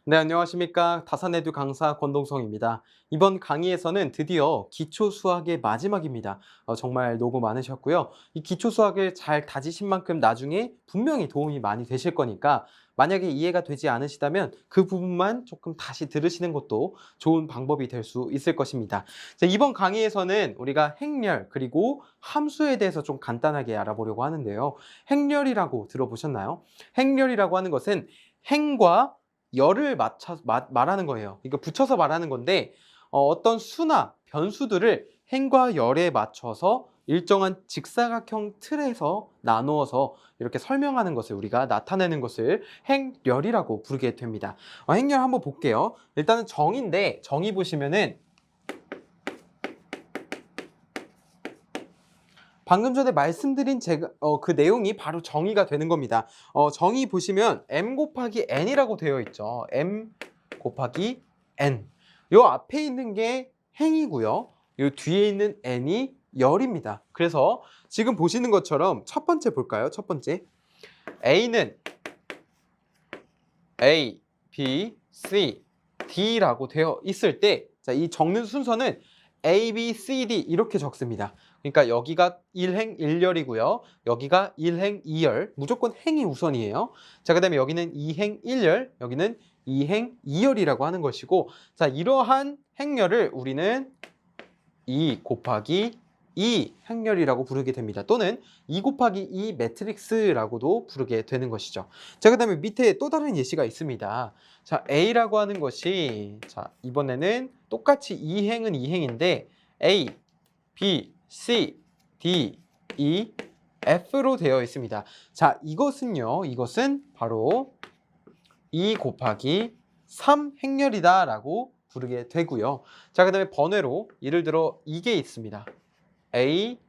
네, 안녕하십니까. 다산에듀 강사 권동성입니다. 이번 강의에서는 드디어 기초 수학의 마지막입니다. 정말 노고 많으셨고요. 이 기초 수학을 잘 다지신 만큼 나중에 분명히 도움이 많이 되실 거니까 만약에 이해가 되지 않으시다면 그 부분만 조금 다시 들으시는 것도 좋은 방법이 될 수 있을 것입니다. 자, 이번 강의에서는 우리가 행렬 그리고 함수에 대해서 좀 간단하게 알아보려고 하는데요. 행렬이라고 들어보셨나요? 행렬이라고 하는 것은 행과 열을 말하는 거예요. 이거 붙여서 말하는 건데 어떤 수나 변수들을 행과 열에 맞춰서 일정한 직사각형 틀에서 나누어서 이렇게 설명하는 것을 우리가 나타내는 것을 행열이라고 부르게 됩니다. 행열 한번 볼게요. 일단은 정의인데 정의 보시면은 방금 전에 말씀드린 그 내용이 바로 정의가 되는 겁니다. 정의 보시면 m 곱하기 n이라고 되어 있죠. m 곱하기 n. 요 앞에 있는 게 행이고요. 요 뒤에 있는 n이 열입니다. 그래서 지금 보시는 것처럼 첫 번째 볼까요? 첫 번째. a는 a, b, c, d라고 되어 있을 때, 자, 이 적는 순서는 a, b, c, d 이렇게 적습니다. 그러니까 여기가 1행 1열이고요. 여기가 1행 2열. 무조건 행이 우선이에요. 자, 그다음에 여기는 2행 1열, 여기는 2행 2열이라고 하는 것이고, 자, 이러한 행렬을 우리는 2 곱하기 2 행렬이라고 부르게 됩니다. 또는 2 곱하기 2 매트릭스라고도 부르게 되는 것이죠. 자, 그다음에 밑에 또 다른 예시가 있습니다. 자, A라고 하는 것이 자, 이번에는 똑같이 2행은 2행인데 A, B, C, D, E, F로 되어 있습니다. 자, 이것은 바로 2 곱하기 3 행렬이다 라고 부르게 되고요. 자, 그 다음에 번외로 예를 들어 이게 있습니다. A,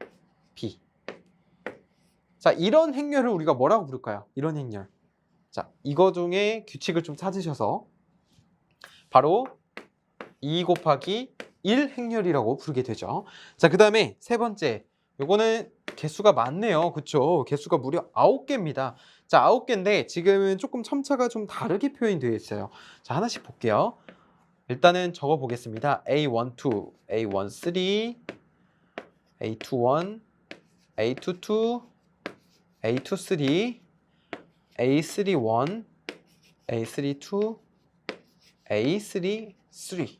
B. 자, 이런 행렬을 우리가 뭐라고 부를까요? 이런 행렬. 자, 이거 중에 규칙을 좀 찾으셔서 바로 2 곱하기 1 행렬이라고 부르게 되죠. 자, 그 다음에 세 번째. 요거는 개수가 많네요. 그쵸? 개수가 무려 9개입니다. 자, 9개인데 지금은 조금 첨차가 좀 다르게 표현이 되어 있어요. 자, 하나씩 볼게요. 일단은 적어 보겠습니다. A12, A13, A21, A22, A23, A31, A32, A33.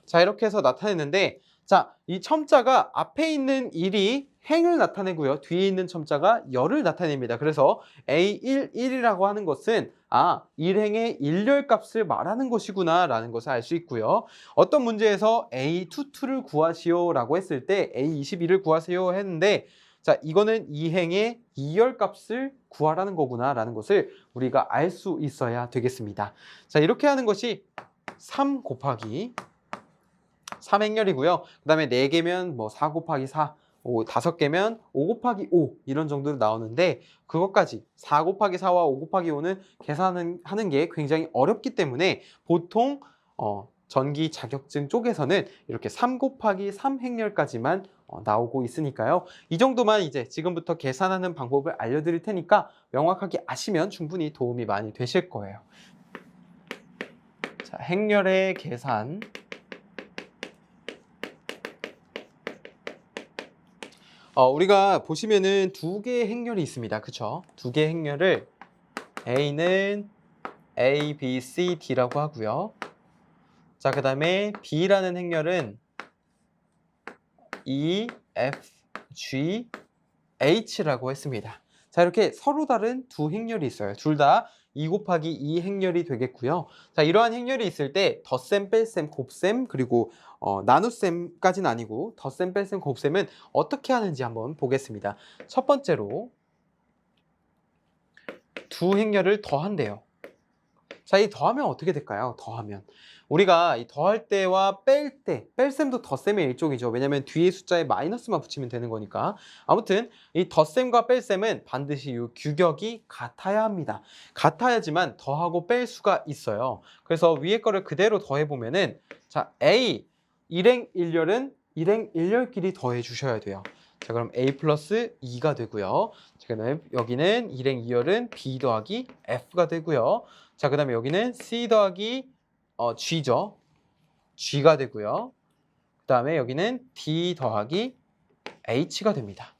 자, 이렇게 해서 나타냈는데, 자, 이 첨자가 앞에 있는 1이 행을 나타내고요. 뒤에 있는 첨자가 열을 나타냅니다. 그래서 A11이라고 하는 것은 1행의 일열 값을 말하는 것이구나 라는 것을 알 수 있고요. 어떤 문제에서 A22를 구하시오 라고 했을 때 A22를 구하세요 했는데, 자, 이거는 2행의 2열 값을 구하라는 거구나 라는 것을 우리가 알 수 있어야 되겠습니다. 자, 이렇게 하는 것이 3 곱하기 3행렬이고요. 그 다음에 4개면 뭐 4 곱하기 4, 5개면 5 곱하기 5 이런 정도로 나오는데 그것까지 4 곱하기 4와 5 곱하기 5는 계산하는 게 굉장히 어렵기 때문에 보통 전기 자격증 쪽에서는 이렇게 3 곱하기 3 행렬까지만 나오고 있으니까요. 이 정도만 이제 지금부터 계산하는 방법을 알려드릴 테니까 명확하게 아시면 충분히 도움이 많이 되실 거예요. 자, 행렬의 계산. 우리가 보시면은 두 개의 행렬이 있습니다. 그쵸? 두 개의 행렬을 A는 A, B, C, D라고 하고요. 자, 그 다음에 B라는 행렬은 E, F, G, H라고 했습니다. 자, 이렇게 서로 다른 두 행렬이 있어요. 둘 다 2 곱하기 2 행렬이 되겠고요. 자, 이러한 행렬이 있을 때 덧셈, 뺄셈, 곱셈, 그리고 나눗셈까지는 아니고 덧셈, 뺄셈, 곱셈은 어떻게 하는지 한번 보겠습니다. 첫 번째로 두 행렬을 더한대요. 자, 이 더하면 어떻게 될까요? 더하면 우리가 이 더할 때와 뺄 때, 뺄셈도 덧셈의 일종이죠. 왜냐면 뒤에 숫자에 마이너스만 붙이면 되는 거니까. 아무튼 이 덧셈과 뺄셈은 반드시 이 규격이 같아야 합니다. 같아야지만 더하고 뺄 수가 있어요. 그래서 위에 거를 그대로 더해 보면은 자, A 일행 일렬은 일행 일렬끼리 더해 주셔야 돼요. 자, 그럼 A 플러스 2가 되고요. 자, 그 다음에 여기는 1행 2열은 B 더하기 F가 되고요. 자, 그 다음에 여기는 C 더하기 G죠. G가 되고요. 그 다음에 여기는 D 더하기 H가 됩니다.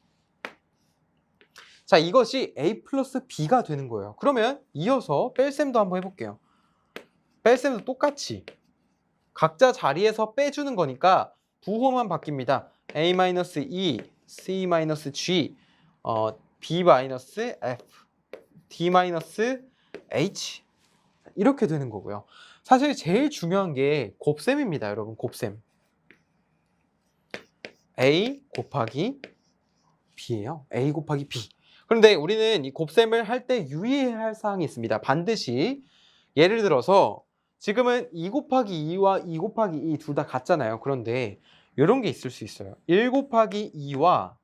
자, 이것이 A 플러스 B가 되는 거예요. 그러면 이어서 뺄셈도 한번 해볼게요. 뺄셈도 똑같이 각자 자리에서 빼주는 거니까 부호만 바뀝니다. A-E, C-G, B-F, D-H 이렇게 되는 거고요. 사실 제일 중요한 게 곱셈입니다, 여러분. 곱셈. A 곱하기 B예요. A 곱하기 B. 그런데 우리는 이 곱셈을 할 때 유의해야 할 사항이 있습니다. 반드시 예를 들어서 지금은 2 곱하기 2와 2 곱하기 2 둘 다 같잖아요. 그런데 이런 게 있을 수 있어요. 1 곱하기 2와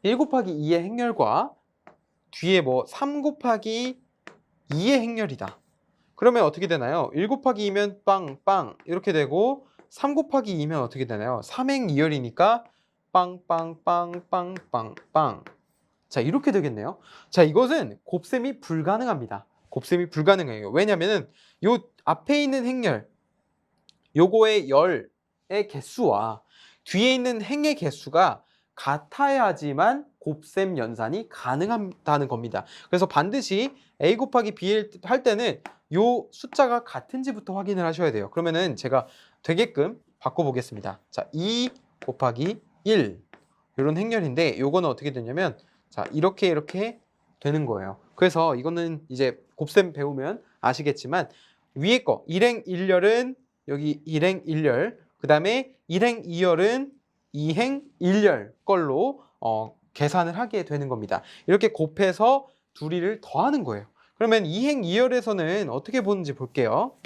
1 곱하기 2의 행렬과 뒤에 뭐 3 곱하기 2의 행렬이다. 그러면 어떻게 되나요? 1 곱하기 2면 빵빵 이렇게 되고 3 곱하기 2면 어떻게 되나요? 3행 2열이니까 빵빵빵빵빵빵. 자, 이렇게 되겠네요. 자, 이것은 곱셈이 불가능합니다. 곱셈이 불가능해요. 왜냐면은 요 앞에 있는 행렬 요거의 열의 개수와 뒤에 있는 행의 개수가 같아야지만 곱셈 연산이 가능하다는 겁니다. 그래서 반드시 A 곱하기 B 할 때는 요 숫자가 같은지부터 확인을 하셔야 돼요. 그러면은 제가 되게끔 바꿔보겠습니다. 자, 2 곱하기 1 이런 행렬인데 요거는 어떻게 되냐면 자, 이렇게 되는 거예요. 그래서 이거는 이제 곱셈 배우면 아시겠지만 위에 거 1행 1열은 여기 1행 1열, 그 다음에 1행 2열은 2행 1열 걸로 계산을 하게 되는 겁니다. 이렇게 곱해서 둘이를 더하는 거예요. 그러면 2행 2열에서는 어떻게 보는지 볼게요.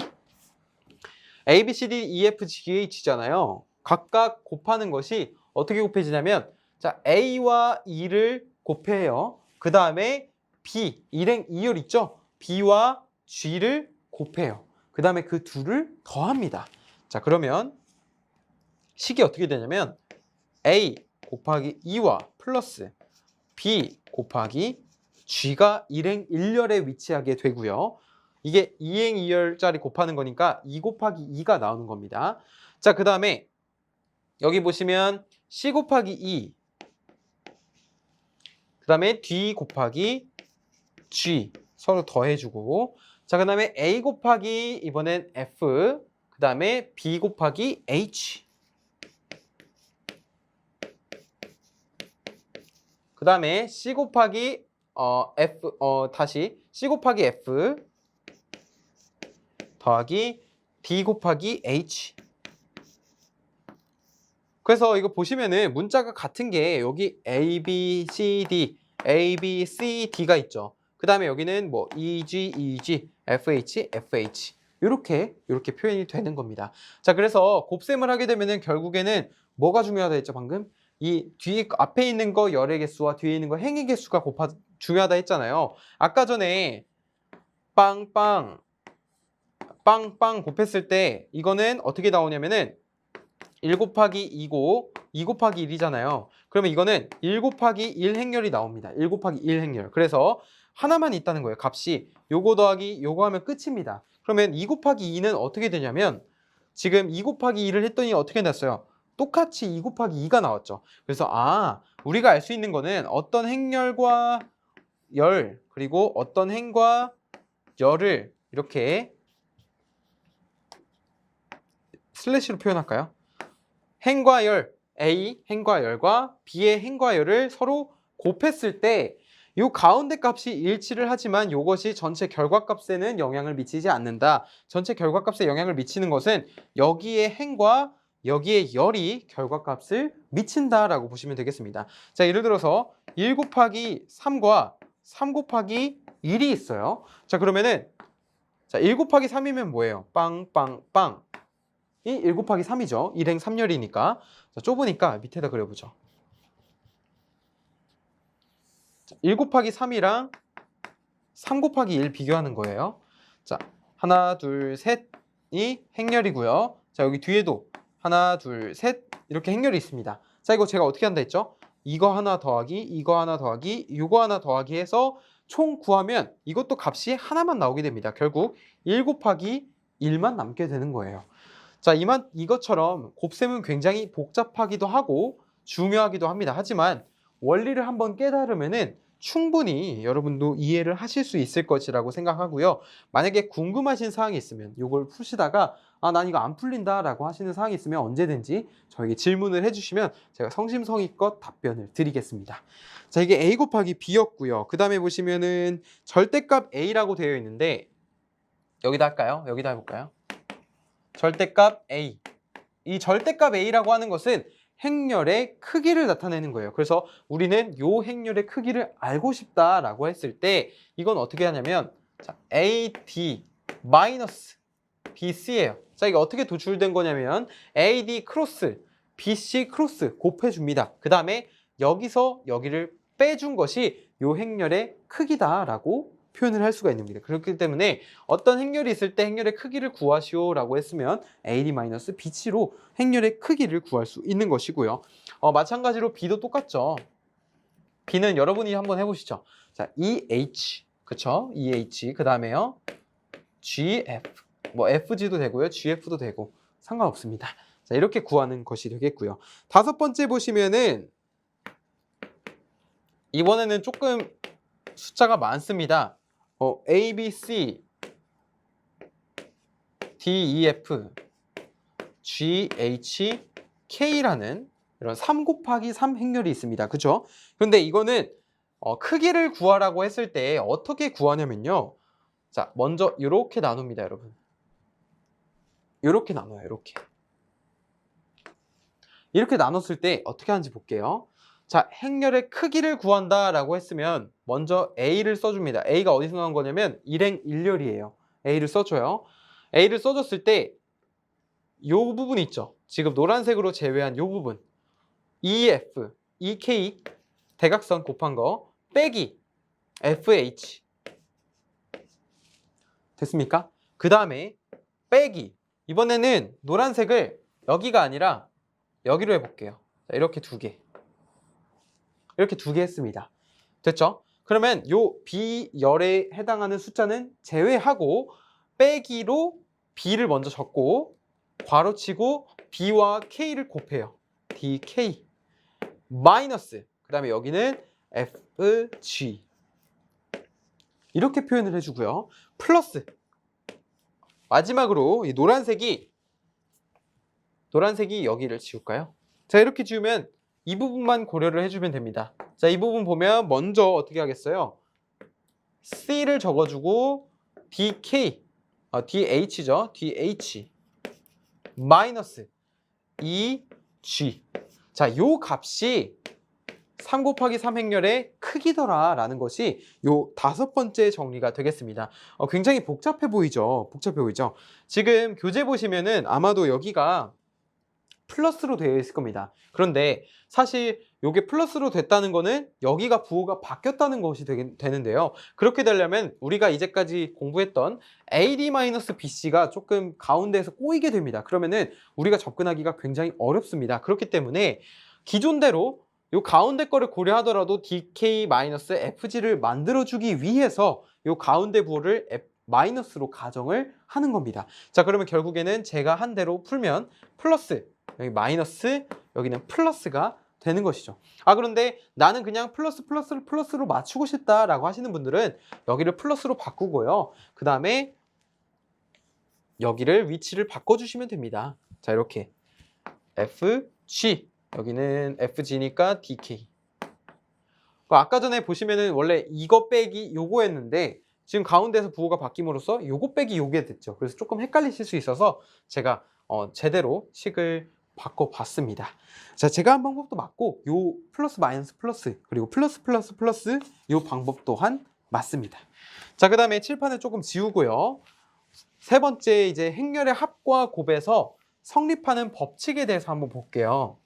A, B, C, D, E, F, G, H잖아요. 각각 곱하는 것이 어떻게 곱해지냐면 자, A와 E를 곱해요. 그 다음에 B, 1행 2열 있죠? B와 G를 곱해요. 그 다음에 그 둘을 더합니다. 자, 그러면 식이 어떻게 되냐면 A 곱하기 2와 플러스 B 곱하기 G가 1행 1열에 위치하게 되고요. 이게 2행 2열짜리 곱하는 거니까 2 곱하기 2가 나오는 겁니다. 자, 그 다음에 여기 보시면 C 곱하기 2, 그 다음에 D 곱하기 G 서로 더해주고, 자, 그 다음에 A 곱하기 이번엔 F, 그 다음에 B 곱하기 H, 그 다음에 C 곱하기 F, 다시 C 곱하기 F 더하기 D 곱하기 H. 그래서 이거 보시면은 문자가 같은 게 여기 A, B, C, D, A, B, C, D가 있죠. 그 다음에 여기는 뭐 EG, EG, FH, FH 이렇게 표현이 되는 겁니다. 자, 그래서 곱셈을 하게 되면은 결국에는 뭐가 중요하다 했죠, 방금? 이 뒤에 앞에 있는 거 열의 개수와 뒤에 있는 거 행의 개수가 중요하다 했잖아요. 아까 전에 빵빵 빵빵 곱했을 때 이거는 어떻게 나오냐면은 1 곱하기 2고 2 곱하기 1이잖아요. 그러면 이거는 1 곱하기 1 행렬이 나옵니다. 1 곱하기 1 행렬. 그래서 하나만 있다는 거예요. 값이 요거 더하기 요거 하면 끝입니다. 그러면 2 곱하기 2는 어떻게 되냐면 지금 2 곱하기 2를 했더니 어떻게 났어요? 똑같이 2 곱하기 2가 나왔죠. 그래서 우리가 알 수 있는 거는 어떤 행렬과 열 그리고 어떤 행과 열을 이렇게 슬래시로 표현할까요? 행과 열, A 행과 열과 B의 행과 열을 서로 곱했을 때 이 가운데 값이 일치를 하지만 이것이 전체 결과값에는 영향을 미치지 않는다. 전체 결과값에 영향을 미치는 것은 여기에 행과 여기에 열이 결과값을 미친다라고 보시면 되겠습니다. 자, 예를 들어서 1 곱하기 3과 3 곱하기 1이 있어요. 자, 그러면은 자, 1 곱하기 3이면 뭐예요? 빵빵빵. 이 1 곱하기 3이죠. 1행 3열이니까. 자, 좁으니까 밑에다 그려보죠. 1 곱하기 3이랑 3 곱하기 1 비교하는 거예요. 자, 하나, 둘, 셋이 행렬이고요. 자, 여기 뒤에도 하나, 둘, 셋 이렇게 행렬이 있습니다. 자, 이거 제가 어떻게 한다 했죠? 이거 하나 더하기, 이거 하나 더하기, 이거 하나 더하기 해서 총 구하면 이것도 값이 하나만 나오게 됩니다. 결국 1 곱하기 1만 남게 되는 거예요. 자, 이것처럼 곱셈은 굉장히 복잡하기도 하고 중요하기도 합니다. 하지만 원리를 한번 깨달으면은 충분히 여러분도 이해를 하실 수 있을 것이라고 생각하고요. 만약에 궁금하신 사항이 있으면 이걸 푸시다가 난 이거 안 풀린다 라고 하시는 사항이 있으면 언제든지 저에게 질문을 해주시면 제가 성심성의껏 답변을 드리겠습니다. 자, 이게 a 곱하기 b였고요. 그 다음에 보시면은 절대값 a라고 되어 있는데 여기다 할까요? 여기다 해볼까요? 절대값 a. 이 절대값 a라고 하는 것은 행렬의 크기를 나타내는 거예요. 그래서 우리는 이 행렬의 크기를 알고 싶다라고 했을 때 이건 어떻게 하냐면 자, AD 마이너스 BC예요. 자, 이게 어떻게 도출된 거냐면 AD 크로스 BC 크로스 곱해줍니다. 그 다음에 여기서 여기를 빼준 것이 이 행렬의 크기다라고 표현을 할 수가 있는 겁니다. 그렇기 때문에 어떤 행렬이 있을 때 행렬의 크기를 구하시오라고 했으면 AD-BC로 행렬의 크기를 구할 수 있는 것이고요. 마찬가지로 B도 똑같죠. B는 여러분이 한번 해보시죠. 자, EH, 그쵸? EH, 그 다음에요. GF, 뭐 FG도 되고요. GF도 되고 상관없습니다. 자, 이렇게 구하는 것이 되겠고요. 다섯 번째 보시면은 이번에는 조금 숫자가 많습니다. A, B, C, D, E, F, G, H, K라는 이런 3 곱하기 3 행렬이 있습니다. 그죠? 그런데 이거는 크기를 구하라고 했을 때 어떻게 구하냐면요. 자, 먼저 이렇게 나눕니다, 여러분. 이렇게 나눠요, 이렇게. 이렇게 나눴을 때 어떻게 하는지 볼게요. 자, 행렬의 크기를 구한다라고 했으면 먼저 A를 써줍니다. A가 어디서 나온 거냐면 일행 1렬이에요. A를 써줘요. A를 써줬을 때 이 부분 있죠. 지금 노란색으로 제외한 이 부분 EF, EK 대각선 곱한 거 빼기 FH 됐습니까? 그 다음에 빼기 이번에는 노란색을 여기가 아니라 여기로 해볼게요. 자, 이렇게 두 개. 이렇게 두 개 했습니다. 됐죠? 그러면 요 B열에 해당하는 숫자는 제외하고 빼기로 B를 먼저 적고 괄호치고 B와 K를 곱해요. DK 마이너스 그 다음에 여기는 FG 이렇게 표현을 해주고요. 플러스 마지막으로 이 노란색이 여기를 지울까요? 자, 이렇게 지우면 이 부분만 고려를 해주면 됩니다. 자, 이 부분 보면 먼저 어떻게 하겠어요? C를 적어주고 DK, DH죠. DH 마이너스 EG. 자, 요 값이 3 곱하기 3 행렬의 크기더라 라는 것이 요 다섯 번째 정리가 되겠습니다. 굉장히 복잡해 보이죠? 지금 교재 보시면은 아마도 여기가 플러스로 되어 있을 겁니다. 그런데 사실 이게 플러스로 됐다는 거는 여기가 부호가 바뀌었다는 것이 되는데요. 그렇게 되려면 우리가 이제까지 공부했던 AD-BC가 조금 가운데에서 꼬이게 됩니다. 그러면은 우리가 접근하기가 굉장히 어렵습니다. 그렇기 때문에 기존대로 이 가운데 거를 고려하더라도 DK-FG를 만들어주기 위해서 이 가운데 부호를 마이너스로 가정을 하는 겁니다. 자, 그러면 결국에는 제가 한 대로 풀면 플러스 여기 마이너스 여기는 플러스가 되는 것이죠. 그런데 나는 그냥 플러스로 맞추고 싶다라고 하시는 분들은 여기를 플러스로 바꾸고요. 그 다음에 여기를 위치를 바꿔주시면 됩니다. 자, 이렇게 FG 여기는 FG니까 DK. 아까 전에 보시면은 원래 이거 빼기 요거였는데 지금 가운데서 부호가 바뀜으로써 요거 빼기 요게 됐죠. 그래서 조금 헷갈리실 수 있어서 제가 제대로 식을 바꿔봤습니다. 자, 제가 한 방법도 맞고 요 플러스 마이너스 플러스 그리고 플러스 요 방법 또한 맞습니다. 자, 그 다음에 칠판을 조금 지우고요. 세 번째 이제 행렬의 합과 곱에서 성립하는 법칙에 대해서 한번 볼게요.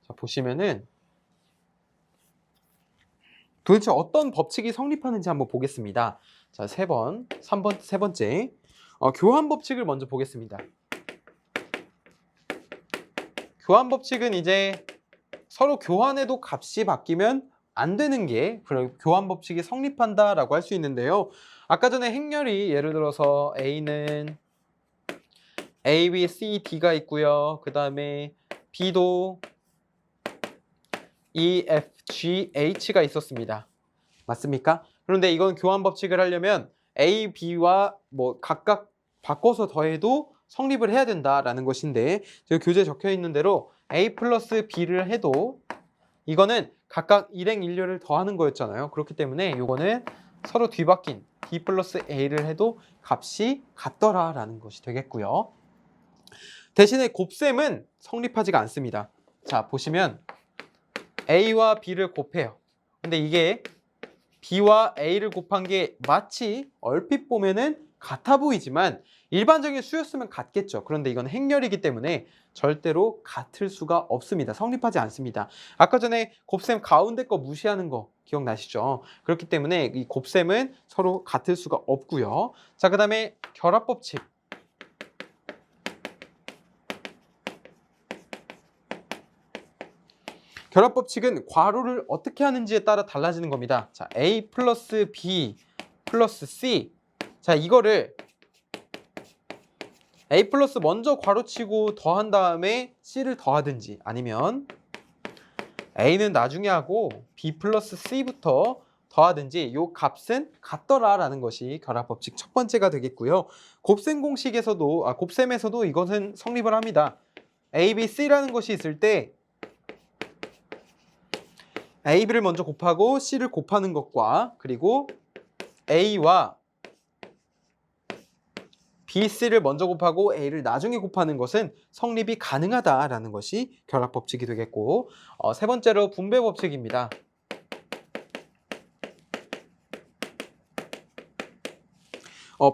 자, 보시면은 도대체 어떤 법칙이 성립하는지 한번 보겠습니다. 자, 세 번째 교환 법칙을 먼저 보겠습니다. 교환 법칙은 이제 서로 교환해도 값이 바뀌면 안 되는 게 교환 법칙이 성립한다라고 할 수 있는데요. 아까 전에 행렬이 예를 들어서 A는 A, B, C, D가 있고요. 그 다음에 B도 E, F, G, H가 있었습니다. 맞습니까? 그런데 이건 교환 법칙을 하려면 A, B와 뭐 각각 바꿔서 더해도 성립을 해야 된다라는 것인데 저기 교재에 적혀 있는 대로 A 플러스 B를 해도 이거는 각각 일행일료를 더하는 거였잖아요. 그렇기 때문에 이거는 서로 뒤바뀐 B 플러스 A를 해도 값이 같더라라는 것이 되겠고요. 대신에 곱셈은 성립하지가 않습니다. 자, 보시면 A와 B를 곱해요. 근데 이게 B와 A를 곱한 게 마치 얼핏 보면은 같아 보이지만 일반적인 수였으면 같겠죠. 그런데 이건 행렬이기 때문에 절대로 같을 수가 없습니다. 성립하지 않습니다. 아까 전에 곱셈 가운데 거 무시하는 거 기억나시죠? 그렇기 때문에 이 곱셈은 서로 같을 수가 없고요. 자, 그 다음에 결합법칙. 결합법칙은 괄호를 어떻게 하는지에 따라 달라지는 겁니다. 자, A 플러스 B 플러스 C. 자, 이거를 A 플러스 먼저 괄호치고 더한 다음에 C를 더하든지 아니면 A는 나중에 하고 B 플러스 C부터 더하든지 요 값은 같더라라는 것이 결합법칙 첫 번째가 되겠고요. 곱셈 공식에서도 곱셈에서도 이것은 성립을 합니다. A, B, C라는 것이 있을 때 A, B를 먼저 곱하고 C를 곱하는 것과 그리고 A와 B, C를 먼저 곱하고 A를 나중에 곱하는 것은 성립이 가능하다라는 것이 결합법칙이 되겠고 세 번째로 분배법칙입니다.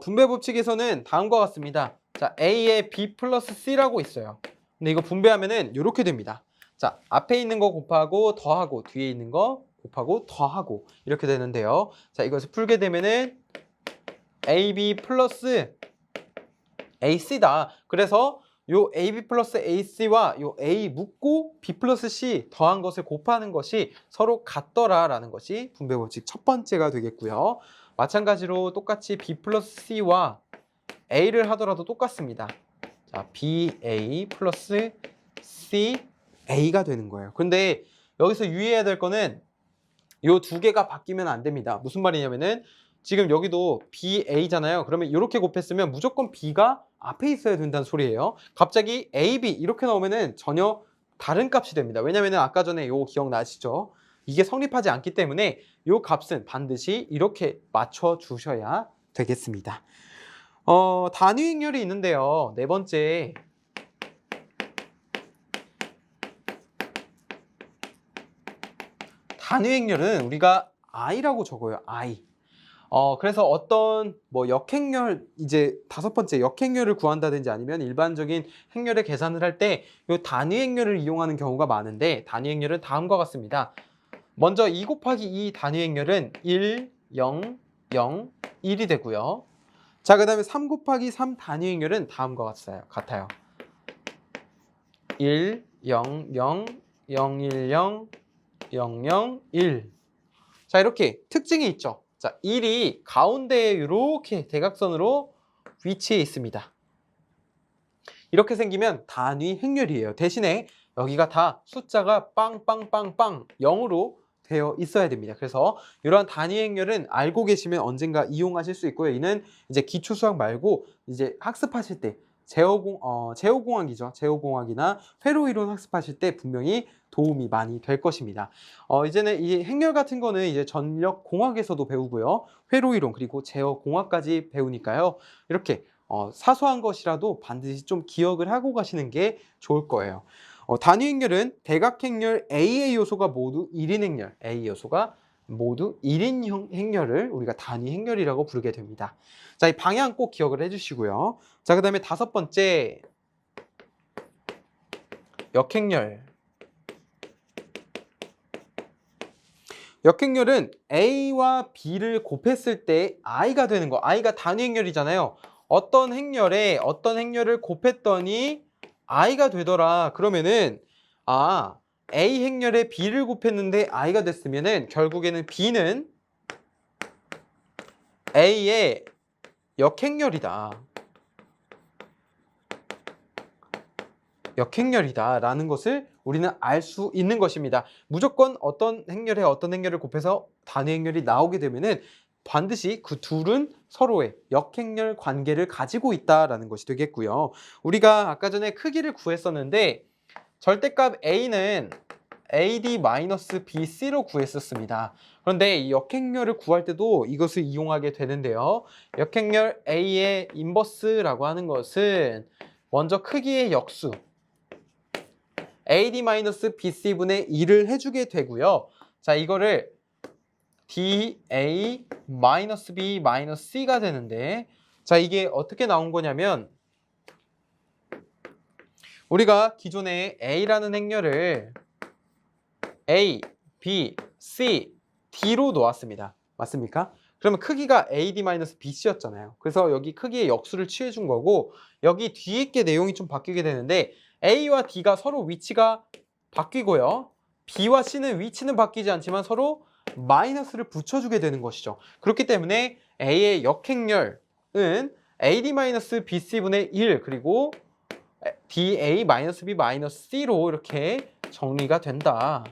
분배법칙에서는 다음과 같습니다. 자, A에 B 플러스 C라고 있어요. 근데 이거 분배하면은 이렇게 됩니다. 자, 앞에 있는 거 곱하고 더하고 뒤에 있는 거 곱하고 더하고 이렇게 되는데요. 자, 이것을 풀게 되면은 AB 플러스 AC다. 그래서 요 AB 플러스 AC와 요 A 묶고 B 플러스 C 더한 것을 곱하는 것이 서로 같더라라는 것이 분배법칙 첫 번째가 되겠고요. 마찬가지로 똑같이 B 플러스 C와 A를 하더라도 똑같습니다. 자, BA 플러스 CA가 되는 거예요. 근데 여기서 유의해야 될 거는 요 두 개가 바뀌면 안 됩니다. 무슨 말이냐면은 지금 여기도 BA잖아요. 그러면 이렇게 곱했으면 무조건 B가 앞에 있어야 된다는 소리예요. 갑자기 AB 이렇게 나오면은 전혀 다른 값이 됩니다. 왜냐면은 아까 전에 요 기억나시죠? 이게 성립하지 않기 때문에 요 값은 반드시 이렇게 맞춰 주셔야 되겠습니다. 단위 행렬이 있는데요. 네 번째. 단위 행렬은 우리가 I라고 적어요. I. 그래서 어떤 뭐 역행렬 이제 다섯 번째 역행렬을 구한다든지 아니면 일반적인 행렬의 계산을 할 때 이 단위 행렬을 이용하는 경우가 많은데 단위 행렬은 다음과 같습니다. 먼저 2 곱하기 2 단위 행렬은 1, 0, 0, 1이 되고요. 자, 그 다음에 3 곱하기 3 단위 행렬은 다음과 같아요. 1, 0, 0, 0, 1, 0, 0, 0, 1. 자, 이렇게 특징이 있죠. 자, 1이 가운데에 이렇게 대각선으로 위치해 있습니다. 이렇게 생기면 단위 행렬이에요. 대신에 여기가 다 숫자가 빵빵빵빵 0으로 되어 있어야 됩니다. 그래서 이러한 단위 행렬은 알고 계시면 언젠가 이용하실 수 있고요. 이는 이제 기초 수학 말고 이제 학습하실 때 제호공학이죠. 제호공학이나 회로 이론 학습하실 때 분명히 도움이 많이 될 것입니다. 이제는 이 행렬 같은 거는 이제 전력공학에서도 배우고요. 회로 이론 그리고 제어공학까지 배우니까요. 이렇게 사소한 것이라도 반드시 좀 기억을 하고 가시는 게 좋을 거예요. 단위 행렬은 대각행렬 A의 요소가 모두 1인 행렬, A 요소가 모두 1인 행렬을 우리가 단위 행렬이라고 부르게 됩니다. 자, 이 방향 꼭 기억을 해주시고요. 자, 그 다음에 다섯 번째 역행렬. 역행렬은 A와 B를 곱했을 때 I가 되는 거. I가 단위 행렬이잖아요. 어떤 행렬을 곱했더니 i가 되더라. 그러면은 a 행렬에 b를 곱했는데 i가 됐으면은 결국에는 b는 a의 역행렬이다. 역행렬이다 라는 것을 우리는 알 수 있는 것입니다. 무조건 어떤 행렬에 어떤 행렬을 곱해서 단위 행렬이 나오게 되면은 반드시 그 둘은 서로의 역행렬 관계를 가지고 있다라는 것이 되겠고요. 우리가 아까 전에 크기를 구했었는데 절대값 a는 AD-BC로 구했었습니다. 그런데 이 역행렬을 구할 때도 이것을 이용하게 되는데요. 역행렬 A의 인버스라고 하는 것은 먼저 크기의 역수 AD-BC분의 2를 해주게 되고요. 자, 이거를 DA-B-C가 되는데 자, 이게 어떻게 나온 거냐면 우리가 기존에 A라는 행렬을 A, B, C, D로 놓았습니다. 맞습니까? 그러면 크기가 AD-BC였잖아요. 그래서 여기 크기의 역수를 취해준 거고 여기 뒤에 있게 내용이 좀 바뀌게 되는데 A와 D가 서로 위치가 바뀌고요. B와 C는 위치는 바뀌지 않지만 서로 마이너스를 붙여주게 되는 것이죠. 그렇기 때문에 A의 역행렬은 AD-BC분의 1 그리고 DA-B-C로 이렇게 정리가 된다.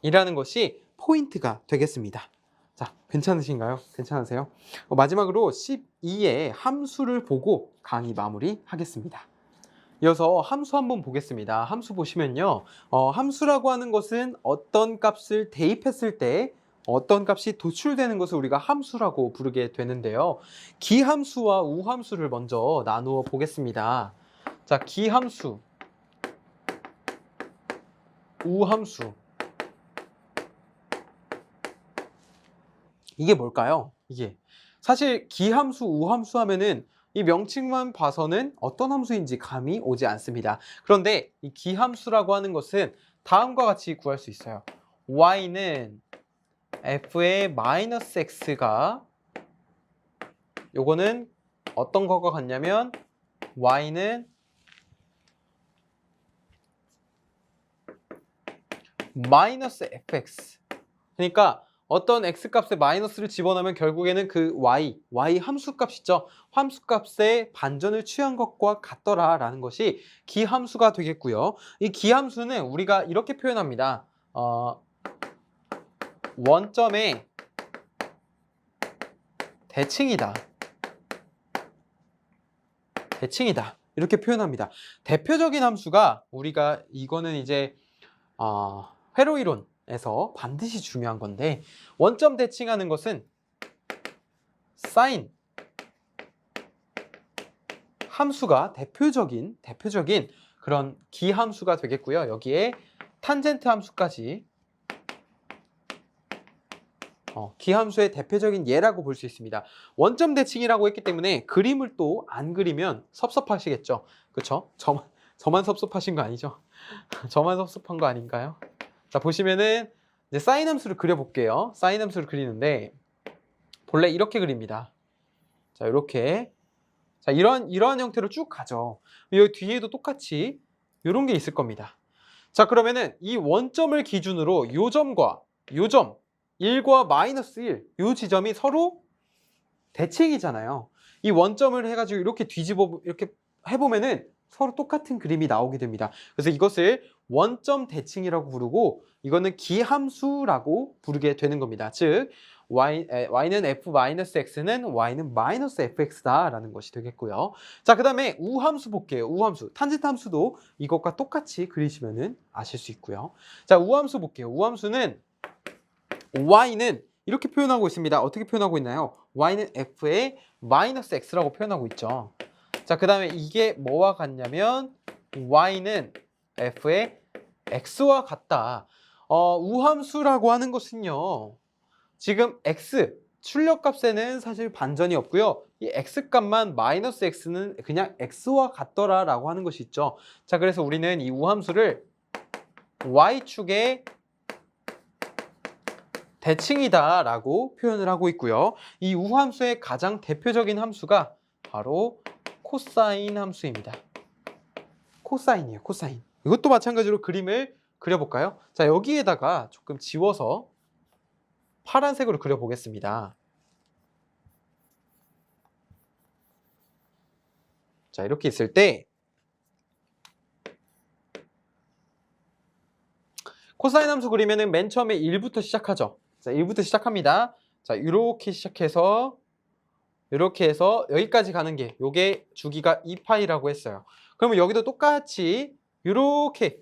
이라는 것이 포인트가 되겠습니다. 자, 괜찮으신가요? 괜찮으세요? 마지막으로 12의 함수를 보고 강의 마무리하겠습니다. 이어서 함수 한번 보겠습니다. 함수 보시면요. 함수라고 하는 것은 어떤 값을 대입했을 때 어떤 값이 도출되는 것을 우리가 함수라고 부르게 되는데요. 기함수와 우함수를 먼저 나누어 보겠습니다. 자, 기함수, 우함수. 이게 뭘까요? 이게 사실 기함수, 우함수 하면은 이 명칭만 봐서는 어떤 함수인지 감이 오지 않습니다. 그런데 이 기함수라고 하는 것은 다음과 같이 구할 수 있어요. y는 f의 마이너스 x가 요거는 어떤 것과 같냐면 y는 마이너스 fx. 그러니까 어떤 x값에 마이너스를 집어넣으면 결국에는 그 y 함수값 있죠. 함수값의 반전을 취한 것과 같더라 라는 것이 기함수가 되겠고요. 이 기함수는 우리가 이렇게 표현합니다. 원점의 대칭이다. 대칭이다. 이렇게 표현합니다. 대표적인 함수가 우리가 이거는 이제 회로 이론에서 반드시 중요한 건데 원점 대칭하는 것은 사인 함수가 대표적인 그런 기함수가 되겠고요. 여기에 탄젠트 함수까지 기함수의 대표적인 예라고 볼 수 있습니다. 원점 대칭이라고 했기 때문에 그림을 또 안 그리면 섭섭하시겠죠. 그렇죠? 저만 섭섭하신 거 아니죠? 저만 섭섭한 거 아닌가요? 자, 보시면은 이제 사인 함수를 그려볼게요. 사인 함수를 그리는데 본래 이렇게 그립니다. 자, 이렇게. 자, 이러한 형태로 쭉 가죠. 여기 뒤에도 똑같이 이런 게 있을 겁니다. 자, 그러면은 이 원점을 기준으로 요 점과 요 점, 1과 마이너스 1, 요 지점이 서로 대칭이잖아요. 이 원점을 해가지고 이렇게 이렇게 해보면은 서로 똑같은 그림이 나오게 됩니다. 그래서 이것을 원점 대칭이라고 부르고 이거는 기함수라고 부르게 되는 겁니다. 즉 y는 f-x는 y는 마이너스 fx다 라는 것이 되겠고요. 자, 그 다음에 우함수 볼게요. 우함수, 탄젠트 함수도 이것과 똑같이 그리시면 아실 수 있고요. 자, 우함수 볼게요. 우함수는 y는 이렇게 표현하고 있습니다. 어떻게 표현하고 있나요? y는 f의 마이너스 x라고 표현하고 있죠. 자, 그 다음에 이게 뭐와 같냐면 y는 f의 x와 같다. 우함수라고 하는 것은요. 지금 x 출력값에는 사실 반전이 없고요. 이 x값만 마이너스 x는 그냥 x와 같더라 라고 하는 것이 있죠. 자, 그래서 우리는 이 우함수를 y축의 대칭이다 라고 표현을 하고 있고요. 이 우함수의 가장 대표적인 함수가 바로 코사인 함수입니다. 코사인이에요, 코사인. 이것도 마찬가지로 그림을 그려볼까요? 자, 여기에다가 조금 지워서 파란색으로 그려보겠습니다. 자, 이렇게 있을 때 코사인 함수 그리면은 맨 처음에 1부터 시작하죠. 자, 1부터 시작합니다. 자, 이렇게 시작해서 이렇게 해서 여기까지 가는 게 요게 주기가 2파이라고 했어요. 그러면 여기도 똑같이 이렇게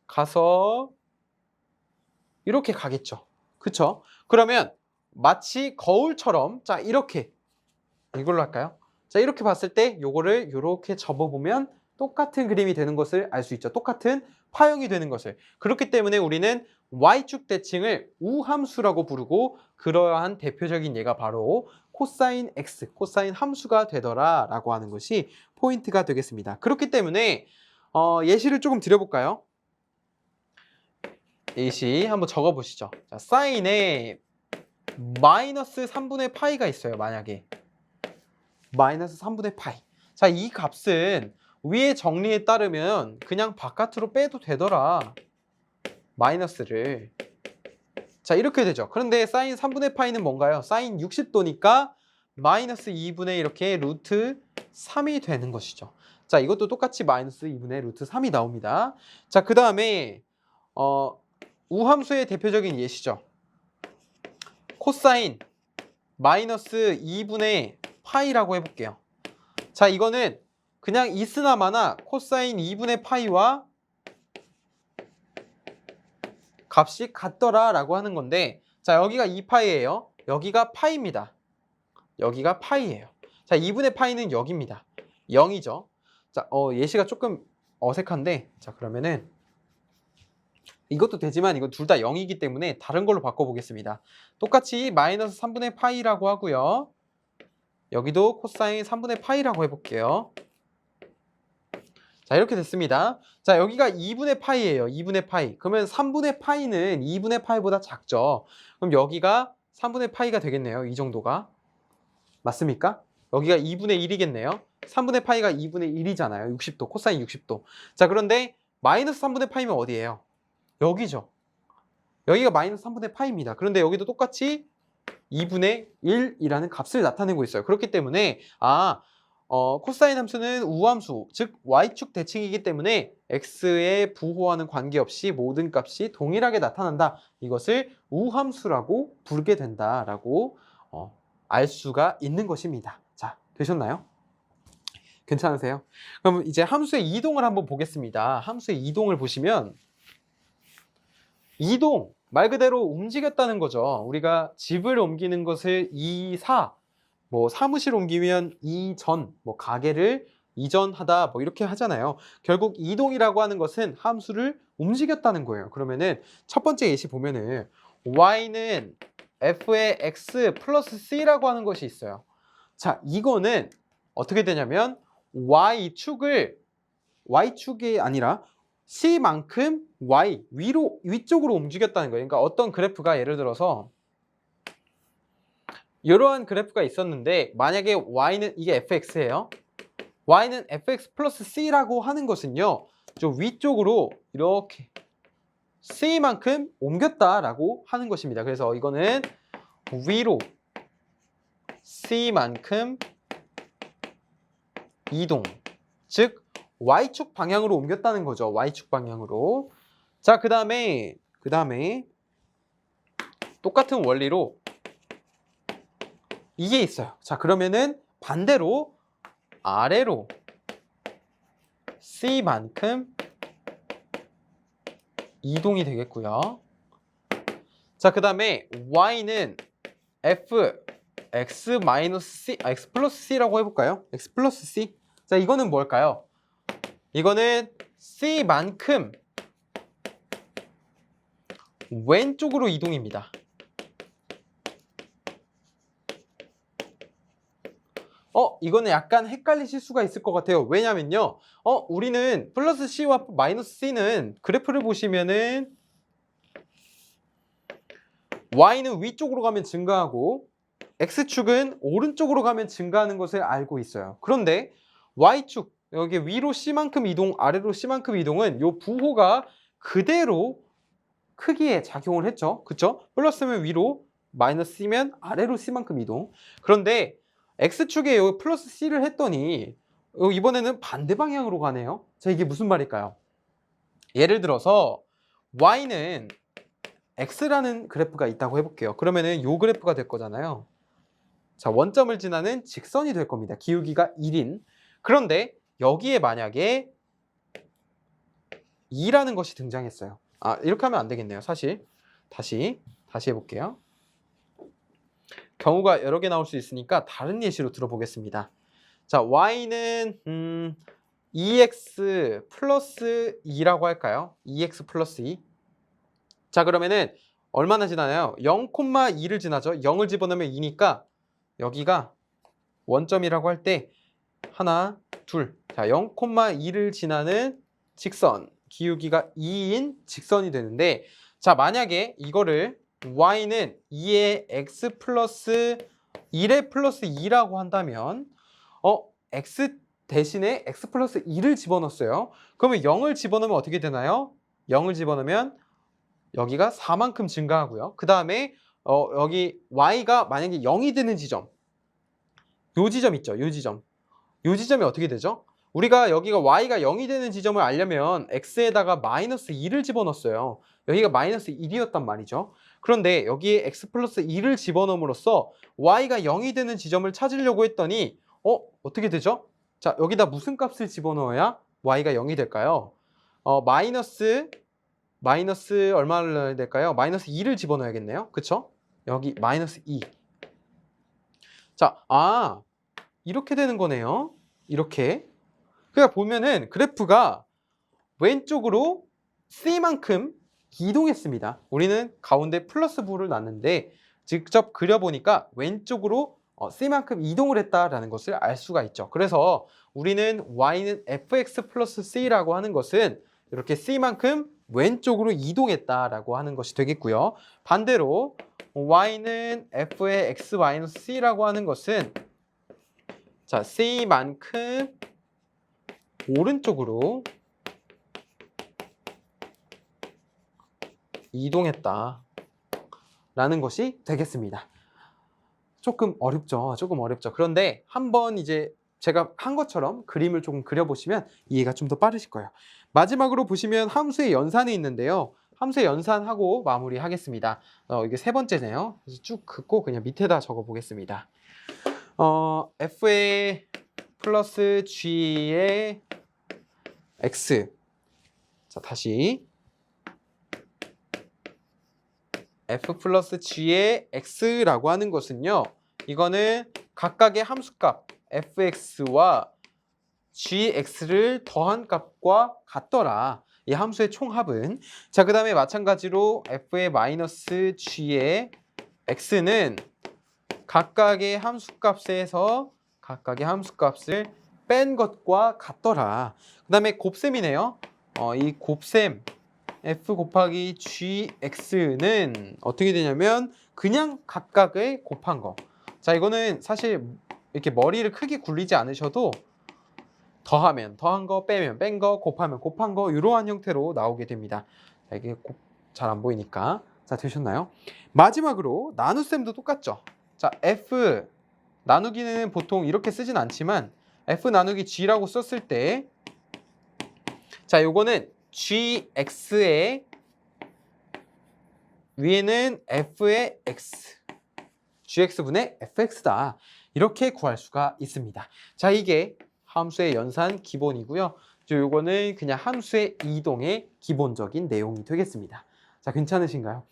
가서 이렇게 가겠죠. 그쵸? 그러면 마치 거울처럼 자, 이렇게 이걸로 할까요? 자, 이렇게 봤을 때 요거를 이렇게 접어보면 똑같은 그림이 되는 것을 알 수 있죠. 똑같은 파형이 되는 것을. 그렇기 때문에 우리는 y축 대칭을 우함수라고 부르고 그러한 대표적인 예가 바로 코사인 x, 코사인 함수가 되더라 라고 하는 것이 포인트가 되겠습니다. 그렇기 때문에 예시를 조금 드려볼까요? 예시 한번 적어보시죠. 자, 사인에 마이너스 3분의 파이가 있어요. 만약에 마이너스 3분의 파이. 자, 이 값은 위의 정리에 따르면 그냥 바깥으로 빼도 되더라. 마이너스를. 자, 이렇게 되죠. 그런데 사인 3분의 파이는 뭔가요? 사인 60도니까 마이너스 2분의 이렇게 루트 3이 되는 것이죠. 자, 이것도 똑같이 마이너스 2분의 루트 3이 나옵니다. 자, 그 다음에 우함수의 대표적인 예시죠. 코사인 마이너스 2분의 파이라고 해볼게요. 자, 이거는 그냥 있으나 마나 코사인 2분의 파이와 값이 같더라 라고 하는 건데, 자, 여기가 2파이예요. 여기가 파이입니다. 여기가 파이예요. 자, 2분의 파이는 여기입니다. 0이죠. 자, 예시가 조금 어색한데, 자, 그러면은 이것도 되지만 이건 둘 다 0이기 때문에 다른 걸로 바꿔보겠습니다. 똑같이 마이너스 3분의 파이라고 하고요. 여기도 코사인 3분의 파이라고 해볼게요. 자, 이렇게 됐습니다. 자, 여기가 2분의 파이예요. 2분의 파이. 그러면 3분의 파이는 2분의 파이보다 작죠. 그럼 여기가 3분의 파이가 되겠네요. 이 정도가. 맞습니까? 여기가 2분의 1이겠네요. 3분의 파이가 2분의 1이잖아요. 60도, 코사인 60도. 자, 그런데 마이너스 3분의 파이면 어디예요? 여기죠. 여기가 마이너스 3분의 파이입니다. 그런데 여기도 똑같이 2분의 1이라는 값을 나타내고 있어요. 그렇기 때문에 코사인 함수는 우함수, 즉 y축 대칭이기 때문에 x에 부호하는 관계없이 모든 값이 동일하게 나타난다. 이것을 우함수라고 부르게 된다라고 알 수가 있는 것입니다. 자, 되셨나요? 괜찮으세요? 그럼 이제 함수의 이동을 한번 보겠습니다. 함수의 이동을 보시면 이동, 말 그대로 움직였다는 거죠. 우리가 집을 옮기는 것을 이사, 뭐 사무실 옮기면 이전, 뭐 가게를 이전하다 뭐 이렇게 하잖아요. 결국 이동이라고 하는 것은 함수를 움직였다는 거예요. 그러면은 첫 번째 예시 보면은 y는 f의 x 플러스 c라고 하는 것이 있어요. 자, 이거는 어떻게 되냐면 y축이 아니라 c만큼 위쪽으로 움직였다는 거예요. 그러니까 어떤 그래프가 예를 들어서 이러한 그래프가 있었는데 만약에 y는 이게 fx예요. y는 fx 플러스 c라고 하는 것은요, 좀 위쪽으로 이렇게 c만큼 옮겼다라고 하는 것입니다. 그래서 이거는 위로 c만큼 이동, 즉 y축 방향으로 옮겼다는 거죠. y축 방향으로. 자, 그 다음에 똑같은 원리로 이게 있어요. 자, 그러면은 반대로 아래로 c만큼 이동이 되겠고요. 자, 그 다음에 y는 x 플러스 c라고 해볼까요? x 플러스 c. 자, 이거는 뭘까요? 이거는 c만큼 왼쪽으로 이동입니다. 이거는 약간 헷갈리실 수가 있을 것 같아요. 왜냐면요, 우리는 플러스 c와 마이너스 c는 그래프를 보시면은 y는 위쪽으로 가면 증가하고 X축은 오른쪽으로 가면 증가하는 것을 알고 있어요. 그런데 Y축, 여기 위로 C만큼 이동, 아래로 C만큼 이동은 요 부호가 그대로 크기에 작용을 했죠. 그쵸? 플러스면 위로, 마이너스면 아래로 C만큼 이동. 그런데 X축에 여기 플러스 C를 했더니 이번에는 반대 방향으로 가네요. 자, 이게 무슨 말일까요? 예를 들어서 Y는 X라는 그래프가 있다고 해볼게요. 그러면은 요 그래프가 될 거잖아요. 자, 원점을 지나는 직선이 될 겁니다. 기울기가 1인. 그런데 여기에 만약에 2라는 것이 등장했어요. 아, 이렇게 하면 안 되겠네요. 사실 다시 해볼게요. 경우가 여러 개 나올 수 있으니까 다른 예시로 들어보겠습니다. 자, y는 2x 플러스 2라고 할까요? 2x 플러스 2. 자, 그러면은 얼마나 지나나요? 0,2를 지나죠. 0을 집어넣으면 2니까 여기가 원점이라고 할 때 하나, 둘. 자, 0,2를 지나는 직선. 기울기가 2인 직선이 되는데, 자, 만약에 이거를 y는 2의 x 플러스 1의 플러스 2라고 한다면 x 대신에 x 플러스 2를 집어넣었어요. 그러면 0을 집어넣으면 어떻게 되나요? 0을 집어넣으면 여기가 4만큼 증가하고요. 그 다음에 여기 y가 만약에 0이 되는 지점, 요 지점 있죠? 요 지점. 요 지점이 어떻게 되죠? 우리가 여기가 y가 0이 되는 지점을 알려면 x에다가 마이너스 2를 집어넣었어요. 여기가 마이너스 1이었단 말이죠. 그런데 여기에 x 플러스 2를 집어넣음으로써 y가 0이 되는 지점을 찾으려고 했더니 어떻게 되죠? 자, 여기다 무슨 값을 집어넣어야 y가 0이 될까요? 마이너스 얼마를 넣어야 될까요? 마이너스 2를 집어넣어야겠네요. 그쵸? 여기 마이너스 2. 자, 이렇게 되는 거네요. 이렇게. 그러니까 보면은 그래프가 왼쪽으로 C만큼 이동했습니다. 우리는 가운데 플러스 부를 놨는데 직접 그려보니까 왼쪽으로 C만큼 이동을 했다라는 것을 알 수가 있죠. 그래서 우리는 Y는 fx 플러스 C라고 하는 것은 이렇게 C만큼 왼쪽으로 이동했다라고 하는 것이 되겠고요. 반대로 Y는 f의 x 마이너스 C라고 하는 것은 자, C만큼 오른쪽으로 이동했다 라는 것이 되겠습니다. 조금 어렵죠. 그런데 한번 이제 제가 한 것처럼 그림을 조금 그려보시면 이해가 좀 더 빠르실 거예요. 마지막으로 보시면 함수의 연산이 있는데요. 함수의 연산하고 마무리하겠습니다. 이게 세 번째네요. 그래서 쭉 긋고 그냥 밑에다 적어 보겠습니다. f의 플러스 g의 x. 자, 다시 f 플러스 g의 x라고 하는 것은요, 이거는 각각의 함수값 fx와 gx를 더한 값과 같더라. 이 함수의 총합은. 자, 그 다음에 마찬가지로 f의 마이너스 g의 x는 각각의 함수값에서 각각의 함수값을 뺀 것과 같더라. 그 다음에 곱셈이네요. 이 곱셈 f 곱하기 gx는 어떻게 되냐면 그냥 각각을 곱한 거. 자, 이거는 사실 이렇게 머리를 크게 굴리지 않으셔도 더하면 더한 거, 빼면 뺀 거, 곱하면 곱한 거, 이러한 형태로 나오게 됩니다. 자, 이게 잘 안 보이니까. 자, 되셨나요? 마지막으로 나눗셈도 똑같죠. 자, f 나누기는 보통 이렇게 쓰진 않지만 f 나누기 g라고 썼을 때, 자, 요거는 gx의 위에는 f의 x, gx분의 fx다. 이렇게 구할 수가 있습니다. 자, 이게 함수의 연산 기본이고요. 요거는 그냥 함수의 이동의 기본적인 내용이 되겠습니다. 자, 괜찮으신가요?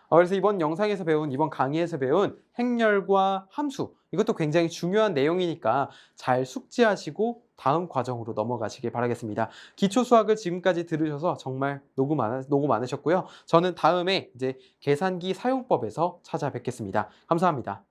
그래서 이번 영상에서 배운, 이번 강의에서 배운 행렬과 함수, 이것도 굉장히 중요한 내용이니까 잘 숙지하시고 다음 과정으로 넘어가시길 바라겠습니다. 기초 수학을 지금까지 들으셔서 정말 노고 많으셨고요. 저는 다음에 이제 계산기 사용법에서 찾아뵙겠습니다. 감사합니다.